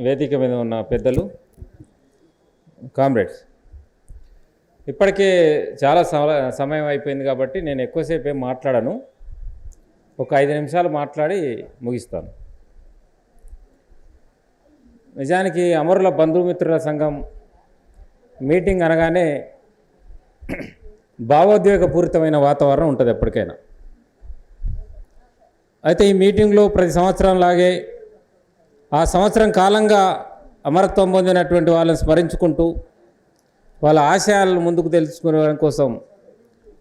వేదిక మీద ఉన్న పెద్దలు, కామ్రేడ్స్, ఇప్పటికే చాలా సమయం అయిపోయింది కాబట్టి నేను ఎక్కువసేపు ఏం మాట్లాడను. ఒక 5 నిమిషాలు మాట్లాడి ముగిస్తాను. నిజానికి అమరుల బంధుమిత్రుల సంఘం మీటింగ్ అనగానే భావోద్వేగపూరితమైన వాతావరణం ఉంటుంది ఎప్పటికైనా. అయితే ఈ మీటింగ్లో ప్రతి సంవత్సరం లాగే ఆ సంవత్సరం కాలంగా అమరత్వం పొందినటువంటి వాళ్ళని స్మరించుకుంటూ వాళ్ళ ఆశయాలను ముందుకు తెలుసుకోవడం కోసం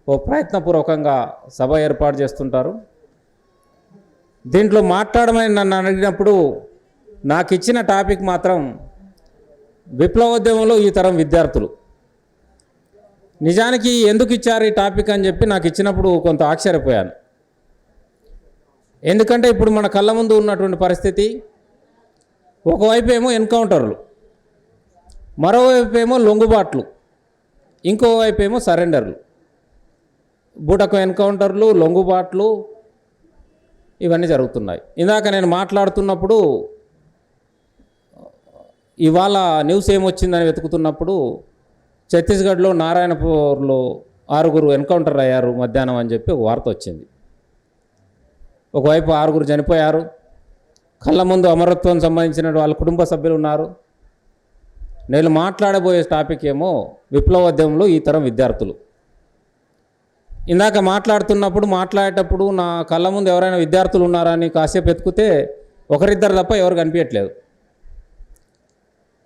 ఓ ప్రయత్నపూర్వకంగా సభ ఏర్పాటు చేస్తుంటారు. దీంట్లో మాట్లాడమని నన్ను అడిగినప్పుడు నాకు ఇచ్చిన టాపిక్ మాత్రం విప్లవోద్యమంలో ఈ తరం విద్యార్థులు. నిజానికి ఎందుకు ఇచ్చారు ఈ టాపిక్ అని చెప్పి నాకు ఇచ్చినప్పుడు కొంత ఆశ్చర్యపోయాను. ఎందుకంటే ఇప్పుడు మన కళ్ళ ముందు ఉన్నటువంటి పరిస్థితి, ఒకవైపు ఏమో ఎన్కౌంటర్లు, మరోవైపు ఏమో లొంగుబాట్లు, ఇంకోవైపు ఏమో సరెండర్లు. బూటకు ఎన్కౌంటర్లు, లొంగుబాట్లు ఇవన్నీ జరుగుతున్నాయి. ఇందాక నేను మాట్లాడుతున్నప్పుడు ఇవాళ న్యూస్ ఏమొచ్చిందని వెతుకుతున్నప్పుడు ఛత్తీస్గఢ్లో నారాయణపూర్లో 6 ఎన్కౌంటర్ అయ్యారు మధ్యాహ్నం అని చెప్పి ఒక వార్త వచ్చింది. ఒకవైపు 6 చనిపోయారు, కళ్ళ ముందు అమరత్వం సంబంధించిన వాళ్ళ కుటుంబ సభ్యులు ఉన్నారు. నేను మాట్లాడబోయే టాపిక్ ఏమో విప్లవోద్యమంలో ఈ తరం విద్యార్థులు. ఇందాక మాట్లాడేటప్పుడు నా కళ్ళ ముందు ఎవరైనా విద్యార్థులు ఉన్నారా అని కాసేపు ఎత్తుకుతే ఒకరిద్దరు తప్ప ఎవరు కనిపించట్లేదు.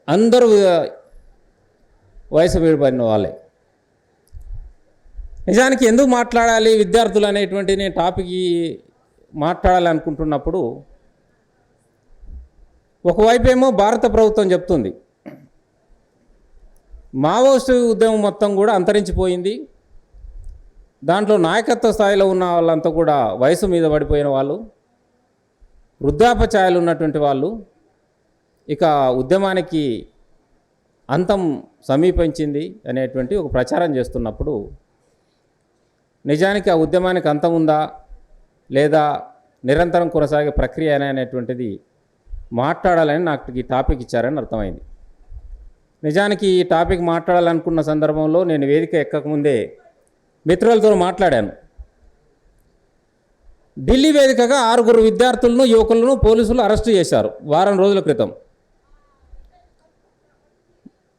అందరూ వయసు వీడిపడిన వాళ్ళే. నిజానికి ఎందుకు మాట్లాడాలి విద్యార్థులు అనేటువంటి నేను టాపిక్ మాట్లాడాలనుకుంటున్నప్పుడు ఒకవైపు ఏమో భారత ప్రభుత్వం చెప్తుంది మావోయిస్టు ఉద్యమం మొత్తం కూడా అంతరించిపోయింది, దాంట్లో నాయకత్వ స్థాయిలో ఉన్న వాళ్ళంతా కూడా వయసు మీద పడిపోయిన వాళ్ళు, వృద్ధాపచాయాలు ఉన్నటువంటి వాళ్ళు, ఇక ఉద్యమానికి అంతం సమీపించింది అనేటువంటి ఒక ప్రచారం చేస్తున్నప్పుడు నిజానికి ఆ ఉద్యమానికి అంతం ఉందా లేదా నిరంతరం కొనసాగే ప్రక్రియ అనేటువంటిది మాట్లాడాలని నాకు ఈ టాపిక్ ఇచ్చారని అర్థమైంది. నిజానికి ఈ టాపిక్ మాట్లాడాలనుకున్న సందర్భంలో నేను వేదిక ఎక్కకముందే మిత్రులతో మాట్లాడాను. ఢిల్లీ వేదికగా 6 విద్యార్థులను, యువకులను పోలీసులు అరెస్టు చేశారు వారం రోజుల క్రితం.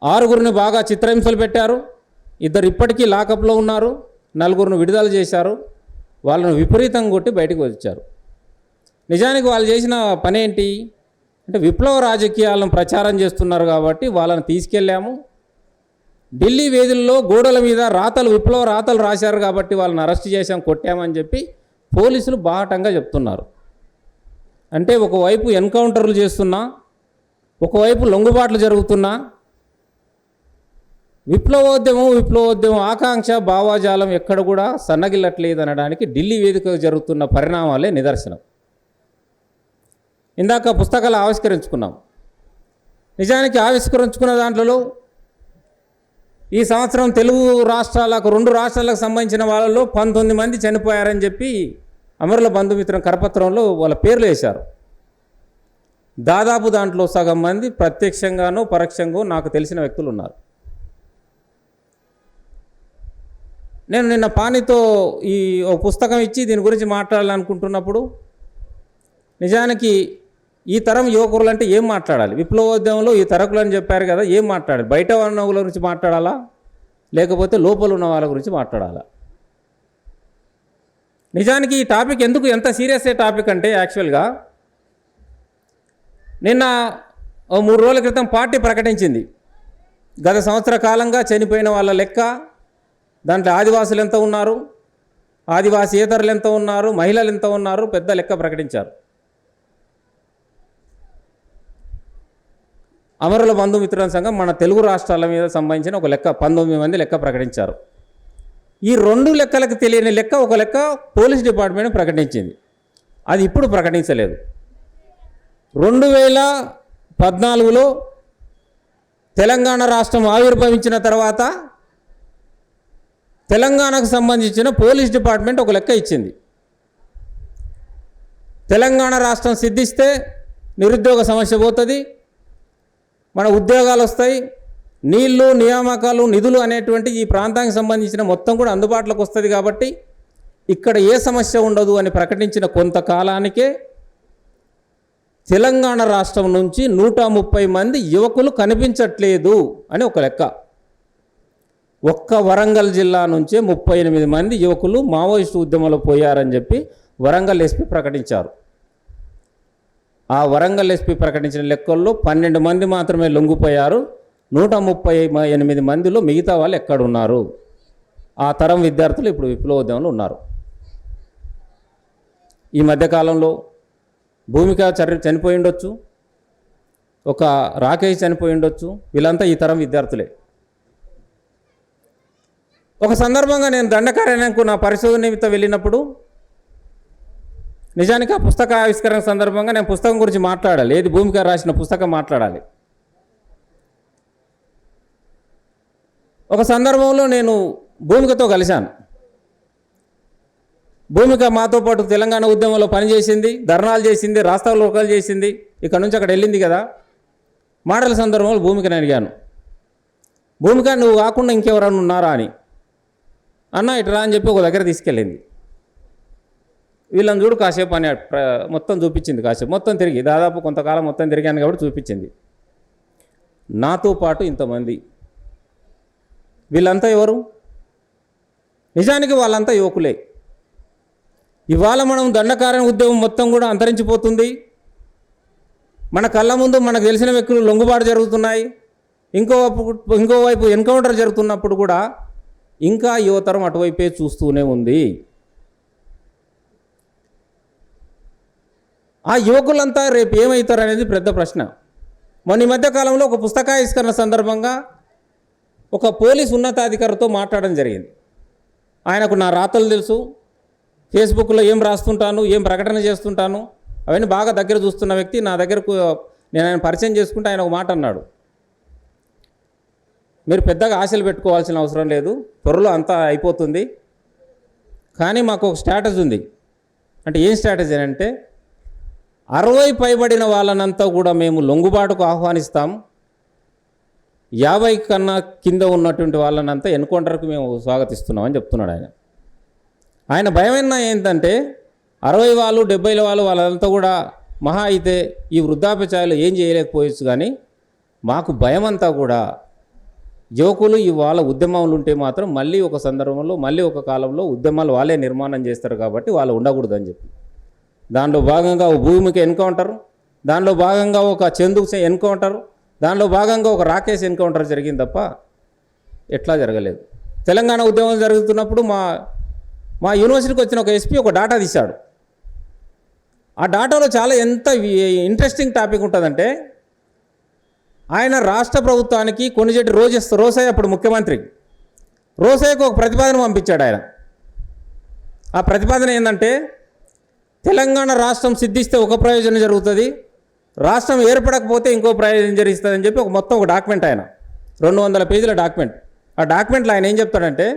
6 బాగా చిత్రహింసలు పెట్టారు, 2 ఇప్పటికీ లాకప్లో ఉన్నారు, 4 విడుదల చేశారు, వాళ్ళను విపరీతంగా కొట్టి బయటకు వచ్చారు. నిజానికి వాళ్ళు చేసిన పని ఏంటి అంటే విప్లవ రాజకీయాలను ప్రచారం చేస్తున్నారు కాబట్టి వాళ్ళని తీసుకెళ్ళాము. ఢిల్లీ వేదుల్లో గోడల మీద విప్లవ రాతలు రాశారు కాబట్టి వాళ్ళని అరెస్ట్ చేశాం, కొట్టామని చెప్పి పోలీసులు బాహటంగా చెప్తున్నారు. అంటే ఒకవైపు ఎన్కౌంటర్లు చేస్తున్నా, ఒకవైపు లొంగుబాట్లు జరుగుతున్నా, విప్లవోద్యమం ఆకాంక్ష భావాజాలం ఎక్కడ కూడా సన్నగిల్లట్లేదు అనడానికి ఢిల్లీ వేదికగా జరుగుతున్న పరిణామాలే నిదర్శనం. ఇందాక పుస్తకాలు ఆవిష్కరించుకున్నాం. నిజానికి ఆవిష్కరించుకున్న దాంట్లో ఈ సంవత్సరం తెలుగు రాష్ట్రాలకు 2 రాష్ట్రాలకు సంబంధించిన వాళ్ళలో 19 మంది చనిపోయారని చెప్పి అమరుల బంధుమిత్రం కరపత్రంలో వాళ్ళ పేర్లు వేశారు. దాదాపు దాంట్లో సగం మంది ప్రత్యక్షంగానో పరోక్షంగా నాకు తెలిసిన వ్యక్తులు ఉన్నారు. నేను నిన్న పానితో ఓ పుస్తకం ఇచ్చి దీని గురించి మాట్లాడాలనుకుంటున్నప్పుడు నిజానికి ఈ తరం యువకులు అంటే ఏం మాట్లాడాలి, విప్లవోద్యమంలో ఈ తరకులు అని చెప్పారు కదా, ఏం మాట్లాడాలి? బయట ఉన్న వాళ్ళ గురించి మాట్లాడాలా లేకపోతే లోపల ఉన్న వాళ్ళ గురించి మాట్లాడాలా? నిజానికి ఈ టాపిక్ ఎంత సీరియస్ టాపిక్ అంటే యాక్చువల్గా నిన్న 3 రోజుల క్రితం పార్టీ ప్రకటించింది గత సంవత్సర కాలంగా చనిపోయిన వాళ్ళ లెక్క. దాంట్లో ఆదివాసులు ఎంత ఉన్నారు, ఆదివాసీయేతరులు ఎంత ఉన్నారు, మహిళలు ఎంత ఉన్నారు, పెద్ద లెక్క ప్రకటించారు. అమరుల బంధుమిత్రుల సంఘం మన తెలుగు రాష్ట్రాల మీద సంబంధించిన ఒక లెక్క 19 మంది లెక్క ప్రకటించారు. ఈ 2 లెక్కలకు తెలియని లెక్క ఒక లెక్క పోలీస్ డిపార్ట్మెంట్ ప్రకటించింది, అది ఇప్పుడు ప్రకటించలేదు. 2014లో తెలంగాణ రాష్ట్రం ఆవిర్భవించిన తర్వాత తెలంగాణకు సంబంధించిన పోలీస్ డిపార్ట్మెంట్ ఒక లెక్క ఇచ్చింది. తెలంగాణ రాష్ట్రం సిద్ధిస్తే నిరుద్యోగ సమస్య పోతుంది, మన ఉద్యోగాలు వస్తాయి, నీళ్లు, నియామకాలు, నిధులు అనేటువంటి ఈ ప్రాంతానికి సంబంధించిన మొత్తం కూడా అందుబాటులోకి వస్తుంది. కాబట్టి ఇక్కడ ఏ సమస్య ఉండదు అని ప్రకటించిన కొంతకాలానికే తెలంగాణ రాష్ట్రం నుంచి 130 మంది యువకులు కనిపించట్లేదు అని ఒక లెక్క. ఒక్క వరంగల్ జిల్లా నుంచే 38 మంది యువకులు మావోయిస్టు ఉద్యమంలో పోయారని చెప్పి వరంగల్ ఎస్పీ ప్రకటించారు. ఆ వరంగల్ ఎస్పీ ప్రకటించిన లెక్కల్లో 12 మంది మాత్రమే లొంగిపోయారు. 138 మందిలో మిగతా వాళ్ళు ఎక్కడున్నారు? ఆ తరం విద్యార్థులు ఇప్పుడు విప్లవోద్యమంలో ఉన్నారు. ఈ మధ్యకాలంలో భూమిక చనిపోయి ఉండొచ్చు, ఒక రాకేష్ చనిపోయి ఉండొచ్చు. వీళ్ళంతా ఈ తరం విద్యార్థులే. ఒక సందర్భంగా నేను దండకారణ్యంకు నా పరిశోధన నిమిత్తం వెళ్ళినప్పుడు, నిజానికి ఆ పుస్తక ఆవిష్కరణ సందర్భంగా నేను పుస్తకం గురించి మాట్లాడాలి. ఏది భూమిక రాసిన పుస్తకం మాట్లాడాలి. ఒక సందర్భంలో నేను భూమికతో కలిశాను. భూమిక మాతో పాటు తెలంగాణ ఉద్యమంలో పనిచేసింది, ధర్నాలు చేసింది, రాస్తారోకోలు చేసింది. ఇక్కడ నుంచి అక్కడ వెళ్ళింది కదా. మాటల సందర్భంలో భూమికని అడిగాను, భూమిక నువ్వు కాకుండా ఇంకెవరన్నా ఉన్నారా అని. అన్న ఇట్లా అని చెప్పి ఒక దగ్గర తీసుకెళ్ళింది. వీళ్ళని చూడు కాసేపు అని మొత్తం చూపించింది. కాసేపు మొత్తం తిరిగి, దాదాపు కొంతకాలం మొత్తం తిరిగాను కాబట్టి చూపించింది. నాతో పాటు ఇంతమంది, వీళ్ళంతా ఎవరు? నిజానికి వాళ్ళంతా యువకులే. ఇవాళ మనం దండకారణ్య ఉద్యమం మొత్తం కూడా అంతరించిపోతుంది. మన కళ్ళ ముందు మనకు తెలిసిన వ్యక్తులు లొంగుబాటు జరుగుతున్నాయి. ఇంకోవైపు ఎన్కౌంటర్ జరుగుతున్నప్పుడు కూడా ఇంకా యువతరం అటువైపే చూస్తూనే ఉంది. ఆ యువకులంతా రేపు ఏమవుతారు అనేది పెద్ద ప్రశ్న. మొన్న ఈ మధ్యకాలంలో ఒక పుస్తకావిష్కరణ సందర్భంగా ఒక పోలీస్ ఉన్నతాధికారితో మాట్లాడడం జరిగింది. ఆయనకు నా రాతలు తెలుసు, ఫేస్బుక్లో ఏం రాస్తుంటాను, ఏం ప్రకటన చేస్తుంటాను, అవన్నీ బాగా దగ్గర చూస్తున్న వ్యక్తి. నా దగ్గరకు నేను ఆయన పరిచయం చేసుకుంటే ఆయన ఒక మాట అన్నాడు, మీరు పెద్దగా ఆశలు పెట్టుకోవాల్సిన అవసరం లేదు, త్వరలో అంతా అయిపోతుంది. కానీ మాకు ఒక స్ట్రాటజీ ఉంది. అంటే ఏం స్ట్రాటజీ అంటే 60 పైబడిన వాళ్ళనంతా కూడా మేము లొంగుబాటుకు ఆహ్వానిస్తాం, 50 కన్నా కింద ఉన్నటువంటి వాళ్ళనంతా ఎన్కౌంటర్కి మేము స్వాగతిస్తున్నామని చెప్తున్నాడు ఆయన. ఆయన భయమైన ఏంటంటే 60 వాళ్ళు 70 వాళ్ళు వాళ్ళంతా కూడా మహా అయితే ఈ వృద్ధాప్యచాయలు ఏం చేయలేకపోవచ్చు. కానీ మాకు భయం అంతా కూడా యువకులు ఇవాళ ఉద్యమాలు ఉంటే మాత్రం మళ్ళీ ఒక సందర్భంలో మళ్ళీ ఒక కాలంలో ఉద్యమాలు వాళ్ళే నిర్మాణం చేస్తారు కాబట్టి వాళ్ళు ఉండకూడదని చెప్పి, దానిలో భాగంగా ఒక భూమికి ఎన్కౌంటర్, దానిలో భాగంగా ఒక చందుకు ఎన్కౌంటర్, దానిలో భాగంగా ఒక రాకేష్ ఎన్కౌంటర్ జరిగింది తప్ప ఎట్లా జరగలేదు. తెలంగాణ ఉద్యమం జరుగుతున్నప్పుడు మా యూనివర్సిటీకి వచ్చిన ఒక ఎస్పీ ఒక డాటా తీశాడు. ఆ డాటాలో చాలా ఎంత ఇంట్రెస్టింగ్ టాపిక్ ఉంటుందంటే, ఆయన రాష్ట్ర ప్రభుత్వానికి కొన్నిచెట్టి రోసయ్య అప్పుడు ముఖ్యమంత్రి, రోసయ్యకు ఒక ప్రతిపాదన పంపించాడు ఆయన. ఆ ప్రతిపాదన ఏంటంటే, తెలంగాణ రాష్ట్రం సిద్ధిస్తే ఒక ప్రయోజనం జరుగుతుంది, రాష్ట్రం ఏర్పడకపోతే ఇంకో ప్రయోజనం జరుగుతుందని చెప్పి మొత్తం ఒక డాక్యుమెంట్, ఆయన 200 పేజీల డాక్యుమెంట్. ఆ డాక్యుమెంట్లో ఆయన ఏం చెప్తాడంటే,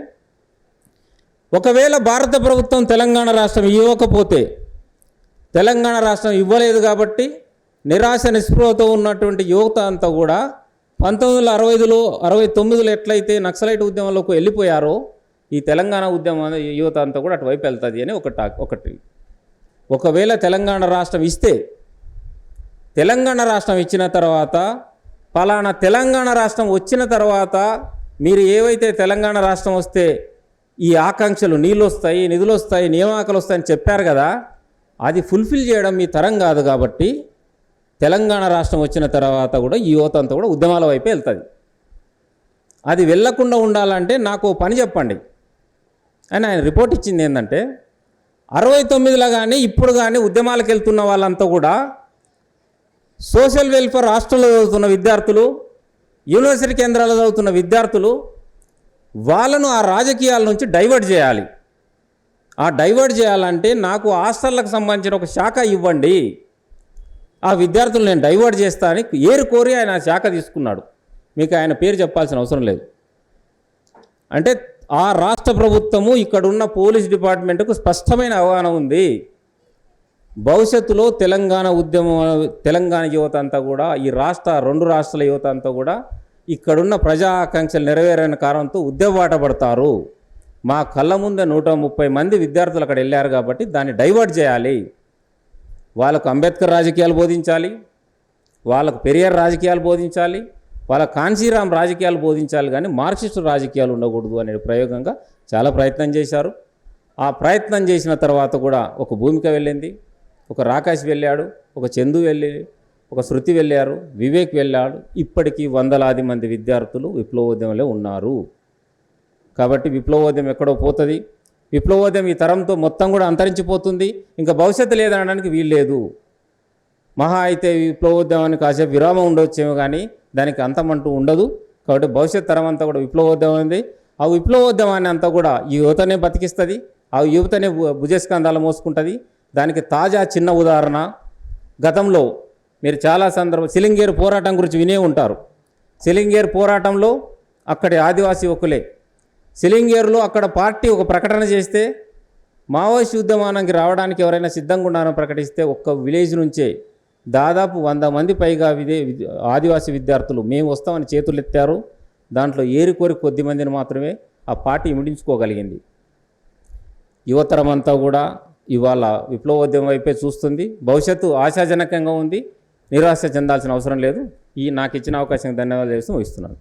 ఒకవేళ భారత ప్రభుత్వం తెలంగాణ రాష్ట్రం ఇవ్వకపోతే, తెలంగాణ రాష్ట్రం ఇవ్వలేదు కాబట్టి నిరాశ నిస్పృహతో ఉన్నటువంటి యువత అంతా కూడా 1965లో 69లో ఎట్లయితే నక్సలైట్ ఉద్యమంలోకి వెళ్ళిపోయారో ఈ తెలంగాణ ఉద్యమం యువత అంతా కూడా అటువైపు వెళ్తుంది అని ఒకటి. ఒకవేళ తెలంగాణ రాష్ట్రం ఇస్తే, తెలంగాణ రాష్ట్రం ఇచ్చిన తర్వాత పలానా తెలంగాణ రాష్ట్రం వచ్చిన తర్వాత మీరు ఏవైతే తెలంగాణ రాష్ట్రం వస్తే ఈ ఆకాంక్షలు నీళ్ళు వస్తాయి, నిధులు వస్తాయి, నియామకాలు వస్తాయని చెప్పారు కదా, అది ఫుల్ఫిల్ చేయడం మీ తరం కాదు. కాబట్టి తెలంగాణ రాష్ట్రం వచ్చిన తర్వాత కూడా ఈ యువత అంతా కూడా ఉద్యమాల వైపే వెళ్తుంది. అది వెళ్లకుండా ఉండాలంటే నాకు పని చెప్పండి అని ఆయన రిపోర్ట్ ఇచ్చింది. ఏంటంటే 69లో కానీ ఇప్పుడు కానీ ఉద్యమాలకు వెళ్తున్న వాళ్ళంతా కూడా సోషల్ వెల్ఫేర్ హాస్టల్లో చదువుతున్న విద్యార్థులు, యూనివర్సిటీ కేంద్రాల్లో చదువుతున్న విద్యార్థులు, వాళ్ళను ఆ రాజకీయాల నుంచి డైవర్ట్ చేయాలి. ఆ డైవర్ట్ చేయాలంటే నాకు హాస్టళ్లకు సంబంధించిన ఒక శాఖ ఇవ్వండి, ఆ విద్యార్థులు నేను డైవర్ట్ చేస్తా అని కోరి ఆయన శాఖ తీసుకున్నాడు. మీకు ఆయన పేరు చెప్పాల్సిన అవసరం లేదు. అంటే ఆ రాష్ట్ర ప్రభుత్వము ఇక్కడున్న పోలీస్ డిపార్ట్మెంట్కు స్పష్టమైన అవగాహన ఉంది. భవిష్యత్తులో తెలంగాణ యువత అంతా కూడా ఈ రెండు రాష్ట్రాల యువత అంతా కూడా ఇక్కడున్న ప్రజా ఆకాంక్షలు నెరవేరని కారణంతో ఉద్యమబాట పడతారు. మా కళ్ళ ముందే 130 మంది విద్యార్థులు అక్కడ వెళ్ళారు కాబట్టి దాన్ని డైవర్ట్ చేయాలి. వాళ్ళకు అంబేద్కర్ రాజకీయాలు బోధించాలి, వాళ్ళకు పెరియార్ రాజకీయాలు బోధించాలి, వాళ్ళ కాన్సీరామ్ రాజకీయాలు బోధించాలి, కానీ మార్క్సిస్టు రాజకీయాలు ఉండకూడదు అనే ప్రయోగంగా చాలా ప్రయత్నం చేశారు. ఆ ప్రయత్నం చేసిన తర్వాత కూడా ఒక భూమిక వెళ్ళింది, ఒక రాకేష్ వెళ్ళాడు, ఒక చందు వెళ్ళి, ఒక శృతి వెళ్ళారు, వివేక్ వెళ్ళాడు. ఇప్పటికీ వందలాది మంది విద్యార్థులు విప్లవోద్యమంలో ఉన్నారు. కాబట్టి విప్లవోద్యమం ఎక్కడో పోతుంది. విప్లవోద్యమం ఈ తరంతో మొత్తం కూడా అంతరించిపోతుంది. ఇంకా భవిష్యత్తు లేదనడానికి వీలు లేదు. మహా అయితే విప్లవోద్యమానికి కాసేపు విరామం ఉండవచ్చేమో, కానీ దానికి అంతమంటూ ఉండదు. కాబట్టి భవిష్యత్ తరం అంతా కూడా విప్లవోద్యమం ఉంది. ఆ విప్లవోద్యమాన్ని అంతా కూడా ఈ యువతనే బతికిస్తుంది, ఆ యువతనే భుజస్కంధాలు మోసుకుంటుంది. దానికి తాజా చిన్న ఉదాహరణ, గతంలో మీరు చాలా సిలింగేరు పోరాటం గురించి వినే ఉంటారు. సిలింగేరు పోరాటంలో అక్కడి ఆదివాసీ యువకులే సిలింగేరులో అక్కడ పార్టీ ఒక ప్రకటన చేస్తే మావోయిస్ట్ ఉద్యమానికి రావడానికి ఎవరైనా సిద్ధంగా ఉన్నారని ప్రకటిస్తే ఒక్క విలేజ్ నుంచే దాదాపు 100 మంది పైగా ఆదివాసీ విద్యార్థులు మేము వస్తామని చేతులు ఎత్తారు. దాంట్లో ఏరికోరి కొద్ది మందిని మాత్రమే ఆ పార్టీ ఇమిడించుకోగలిగింది. యువతరం అంతా కూడా ఇవాళ విప్లవోద్యమం వైపే చూస్తుంది. భవిష్యత్తు ఆశాజనకంగా ఉంది. నిరాశ చెందాల్సిన అవసరం లేదు. నాకు ఇచ్చిన అవకాశం ధన్యవాదాలు చేస్తూ ముగిస్తున్నాను.